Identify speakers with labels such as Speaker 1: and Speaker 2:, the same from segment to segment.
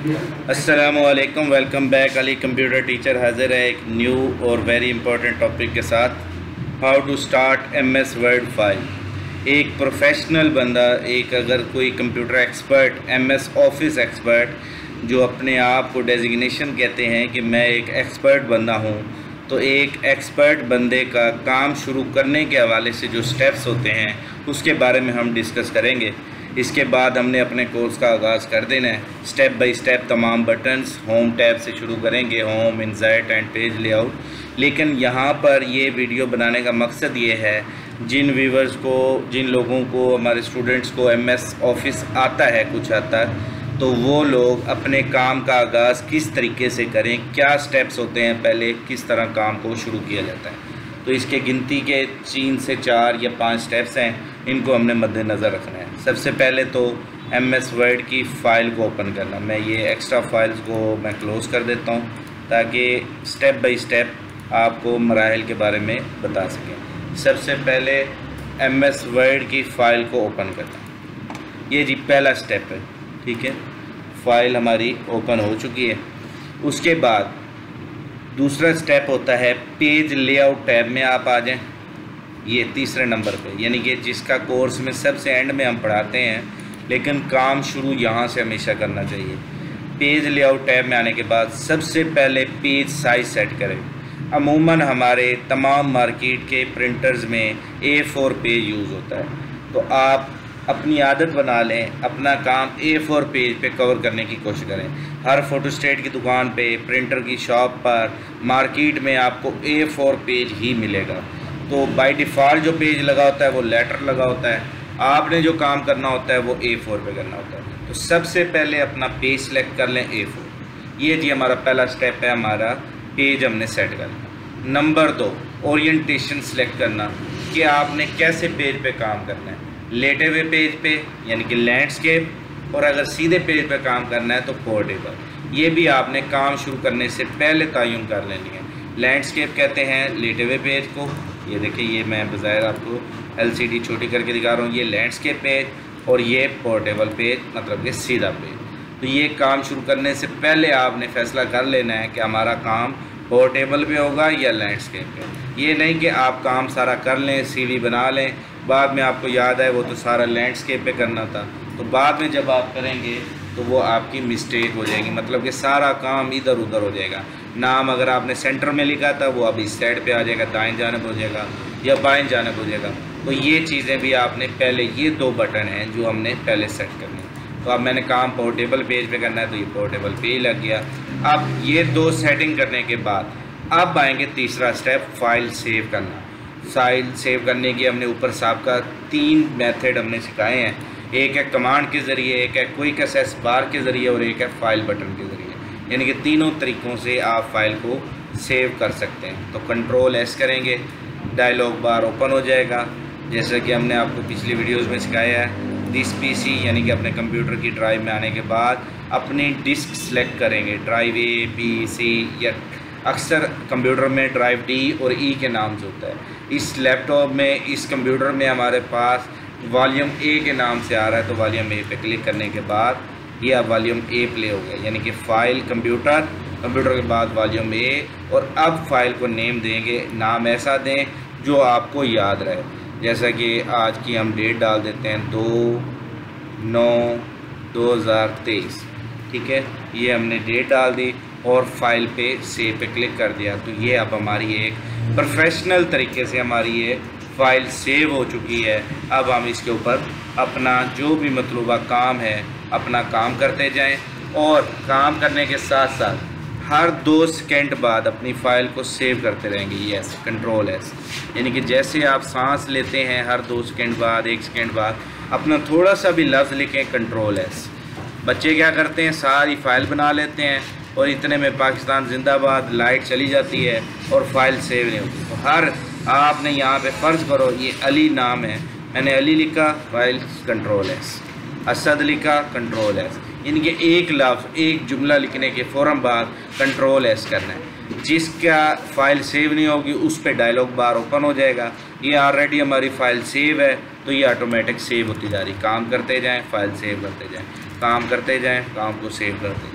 Speaker 1: अस्सलामुअलैकुम, welcome back. Ali computer teacher हाजिर है एक न्यू और वेरी इंपॉर्टेंट टॉपिक के साथ। How to start MS word file. एक प्रोफेशनल बंदा, एक अगर कोई computer expert, MS office expert जो अपने आप को डेजिग्नेशन कहते हैं कि मैं एक एक्सपर्ट बंदा हूँ, तो एक एक्सपर्ट बंदे का काम शुरू करने के हवाले से जो स्टेप्स होते हैं उसके बारे में हम डिस्कस करेंगे। इसके बाद हमने अपने कोर्स का आगाज़ कर देना है। स्टेप बाय स्टेप तमाम बटन्स होम टैब से शुरू करेंगे, home, insert and page layout. लेकिन यहाँ पर ये वीडियो बनाने का मकसद ये है, जिन व्यूवर्स को, जिन लोगों को, हमारे स्टूडेंट्स को एमएस ऑफिस आता है कुछ हद तक, तो वो लोग अपने काम का आगाज़ किस तरीके से करें, क्या स्टेप्स होते हैं, पहले किस तरह काम को शुरू किया जाता है। तो इसके गिनती के 3 से 4 या 5 स्टेप्स हैं, इनको हमने मद्देनज़र रखना है। सबसे पहले तो एमएस वर्ड की फ़ाइल को ओपन करना। मैं ये एक्स्ट्रा फाइल्स को मैं क्लोज़ कर देता हूँ ताकि स्टेप बाय स्टेप आपको मराहिल के बारे में बता सकें। सबसे पहले एमएस वर्ड की फ़ाइल को ओपन करना, ये जी पहला स्टेप है। ठीक है, फ़ाइल हमारी ओपन हो चुकी है। उसके बाद दूसरा स्टेप होता है पेज लेआउट टैब में आप आ जाएं, ये तीसरे नंबर पे, यानी कि जिसका कोर्स में सबसे एंड में हम पढ़ाते हैं, लेकिन काम शुरू यहाँ से हमेशा करना चाहिए। पेज लेआउट टैब में आने के बाद सबसे पहले पेज साइज़ सेट करें। अमूमन हमारे तमाम मार्केट के प्रिंटर्स में A4 पेज यूज़ होता है, तो आप अपनी आदत बना लें, अपना काम A4 पेज पे कवर करने की कोशिश करें। हर फोटोस्टेट की दुकान पे, प्रिंटर की शॉप पर, मार्केट में आपको A4 पेज ही मिलेगा। तो बाय डिफ़ॉल्ट जो पेज लगा होता है वो लेटर लगा होता है, आपने जो काम करना होता है वो A4 पे करना होता है। तो सबसे पहले अपना पेज सेलेक्ट कर लें A4। ये जी हमारा पहला स्टेप है, हमारा पेज हमने सेट करना। नंबर 2, ओरिएंटेशन सेलेक्ट करना कि आपने कैसे पेज पे काम करना है। लेटे हुए पेज पे यानी कि लैंडस्केप, और अगर सीधे पेज पे काम करना है तो पोर्टेबल। ये भी आपने काम शुरू करने से पहले तयन कर लेनी है। लैंडस्केप कहते हैं लेटे हुए पेज को, ये देखिए, ये मैं बज़ाहिर आपको LCD छोटी करके दिखा रहा हूँ, ये लैंडस्केप पेज, और ये पोर्टेबल पेज मतलब ये सीधा पेज। तो ये काम शुरू करने से पहले आपने फ़ैसला कर लेना है कि हमारा काम पोर्टेबल पे होगा या लैंडस्केप पे। ये नहीं कि आप काम सारा कर लें, CV बना लें, बाद में आपको याद आए वो तो सारा लैंडस्केप पे करना था, तो बाद में जब आप करेंगे तो वो आपकी मिस्टेक हो जाएगी, मतलब कि सारा काम इधर उधर हो जाएगा। नाम अगर आपने सेंटर में लिखा था वो अब इस साइड पे आ जाएगा, दाएं जानिब हो जाएगा या बाएं जानिब हो जाएगा। तो ये चीज़ें भी आपने पहले, ये 2 बटन हैं जो हमने पहले सेट करने। तो अब मैंने काम पोर्टेबल पेज पे करना है तो ये पोर्टेबल पेज लग गया। अब ये 2 सेटिंग करने के बाद अब आएंगे तीसरा स्टेप, फाइल सेव करना। फाइल सेव करने की हमने ऊपर साहब का 3 मेथड हमने सिखाए हैं। एक है कमांड के ज़रिए, एक है क्विक एक्सेस बार के ज़रिए, और एक है फाइल बटन के ज़रिए। यानी कि तीनों तरीक़ों से आप फाइल को सेव कर सकते हैं। तो Ctrl+S करेंगे, डायलॉग बार ओपन हो जाएगा। जैसा कि हमने आपको पिछली वीडियोस में सिखाया है, दिस PC यानी कि अपने कंप्यूटर की ड्राइव में आने के बाद अपनी डिस्क सेलेक्ट करेंगे, ड्राइव A, B, C, या अक्सर कंप्यूटर में ड्राइव D और E के नाम से होता है। इस लैपटॉप में, इस कंप्यूटर में हमारे पास वॉल्यूम A के नाम से आ रहा है, तो वॉल्यूम A पे क्लिक करने के बाद ये अब वॉल्यूम A प्ले हो गया, यानी कि फ़ाइल कंप्यूटर के बाद वॉल्यूम A। और अब फाइल को नेम देंगे, नाम ऐसा दें जो आपको याद रहे। जैसा कि आज की हम डेट डाल देते हैं 2/9/2023। ठीक है, ये हमने डेट डाल दी और फाइल पे सेव पे क्लिक कर दिया। तो ये अब हमारी एक प्रोफेशनल तरीके से हमारी ये फ़ाइल सेव हो चुकी है। अब हम इसके ऊपर अपना जो भी मतलूबा काम है अपना काम करते जाएं, और काम करने के साथ साथ हर 2 सेकंड बाद अपनी फ़ाइल को सेव करते रहेंगे। यस, Ctrl+S, यानी कि जैसे आप सांस लेते हैं हर 2 सेकंड बाद, 1 सेकंड बाद अपना थोड़ा सा भी लफ्ज़ लिखें, Ctrl+S। बच्चे क्या करते हैं, सारी फ़ाइल बना लेते हैं और इतने में पाकिस्तान जिंदाबाद लाइट चली जाती है और फाइल सेव नहीं होती। तो हर आपने यहाँ पे फ़र्ज़ करो ये अली नाम है, मैंने अली लिखा, फाइल Ctrl+S, असद लिखा, Ctrl+S, यानी कि एक लफ्ज़, एक जुमला लिखने के फ़ौरन बाद Ctrl+S करना है। जिसका फ़ाइल सेव नहीं होगी उस पर डायलॉग बार ओपन हो जाएगा। ये ऑलरेडी हमारी फ़ाइल सेव है तो ये ऑटोमेटिक सेव होती जा रही। काम करते जाएं, फ़ाइल सेव करते जाएं, काम करते जाएं, काम को सेव करते जाएं।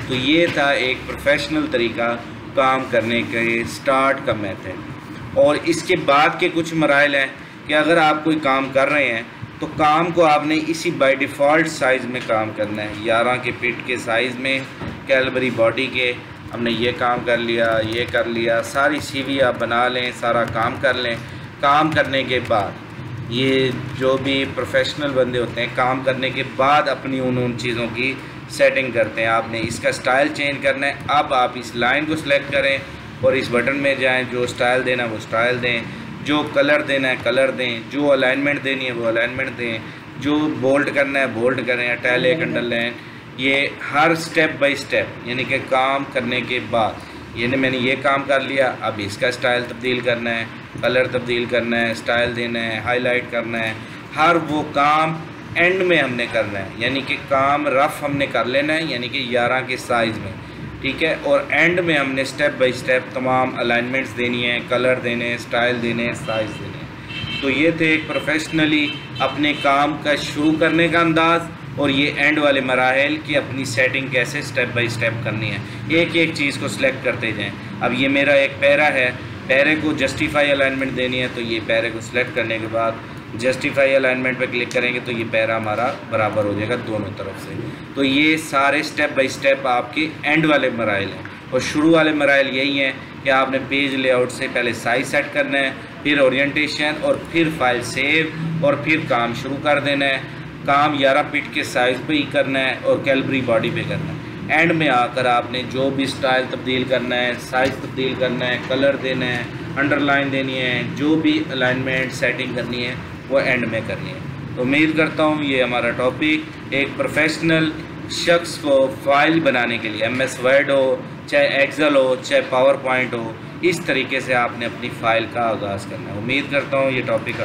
Speaker 1: तो ये था एक प्रोफेशनल तरीका काम करने के स्टार्ट का मेथड। और इसके बाद के कुछ मराइल हैं कि अगर आप कोई काम कर रहे हैं तो काम को आपने इसी बाय डिफ़ॉल्ट साइज़ में काम करना है। 11 के पिट के साइज़ में, कैलबरी बॉडी के, हमने ये काम कर लिया, ये कर लिया, सारी CV आप बना लें, सारा काम कर लें। काम करने के बाद ये जो भी प्रोफेशनल बंदे होते हैं काम करने के बाद अपनी उन चीज़ों की सेटिंग करते हैं। आपने इसका स्टाइल चेंज करना है। अब आप इस लाइन को सिलेक्ट करें और इस बटन में जाएं, जो स्टाइल देना है वो स्टाइल दें, जो कलर देना है कलर दें, जो अलाइनमेंट देनी है वो अलाइनमेंट दें, जो बोल्ड करना है बोल्ड करें, इटैलिक, अंडरलाइन, ये हर स्टेप बाय स्टेप, यानी कि काम करने के बाद यानी मैंने ये काम कर लिया, अब इसका स्टाइल तब्दील करना है, कलर तब्दील करना है, स्टाइल देना है, हाईलाइट करना है, हर वो काम एंड में हमने करना है। यानी कि काम रफ़ हमने कर लेना है, यानी कि 11 के साइज़ में, ठीक है। और एंड में हमने स्टेप बाय स्टेप तमाम अलाइनमेंट्स देनी है, कलर देने हैं, स्टाइल देने हैं, साइज़ देने हैं। तो ये थे एक प्रोफेशनली अपने काम का शुरू करने का अंदाज़ और ये एंड वाले मराहल की अपनी सेटिंग कैसे स्टेप बाय स्टेप करनी है। एक एक चीज़ को सिलेक्ट करते जाएं। अब ये मेरा एक पैरा है, पैरे को जस्टिफाई अलाइनमेंट देनी है, तो ये पैरे को सिलेक्ट करने के बाद जस्टिफाई अलाइनमेंट पे क्लिक करेंगे तो ये पैरा हमारा बराबर हो जाएगा दोनों तरफ से। तो ये सारे स्टेप बाय स्टेप आपके एंड वाले मराइल हैं। और शुरू वाले मराइल यही हैं कि आपने पेज लेआउट से पहले साइज सेट करना है, फिर ओरिएंटेशन, और फिर फाइल सेव, और फिर काम शुरू कर देना है। काम 11 पिट के साइज़ पे ही करना है और कैलबरी बॉडी पे करना है। एंड में आकर आपने जो भी स्टाइल तब्दील करना है, साइज़ तब्दील करना है, कलर देना है, अंडरलाइन देनी है, जो भी अलाइनमेंट सेटिंग करनी है वो एंड में करनी है। तो उम्मीद करता हूँ ये हमारा टॉपिक एक प्रोफेशनल शख्स को फ़ाइल बनाने के लिए, MS वर्ड हो, चाहे एक्सेल हो, चाहे पावर पॉइंट हो, इस तरीके से आपने अपनी फ़ाइल का आगाज़ करना है। उम्मीद करता हूँ ये टॉपिक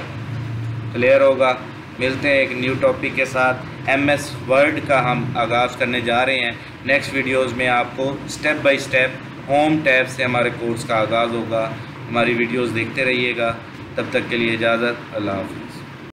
Speaker 1: क्लियर होगा। मिलते हैं एक न्यू टॉपिक के साथ। MS वर्ड का हम आगाज़ करने जा रहे हैं। नेक्स्ट वीडियोस में आपको step by step home tab से हमारे कोर्स का आगाज़ होगा। हमारी वीडियोस देखते रहिएगा। तब तक के लिए इजाज़त, अल्लाह हाफ़िज़।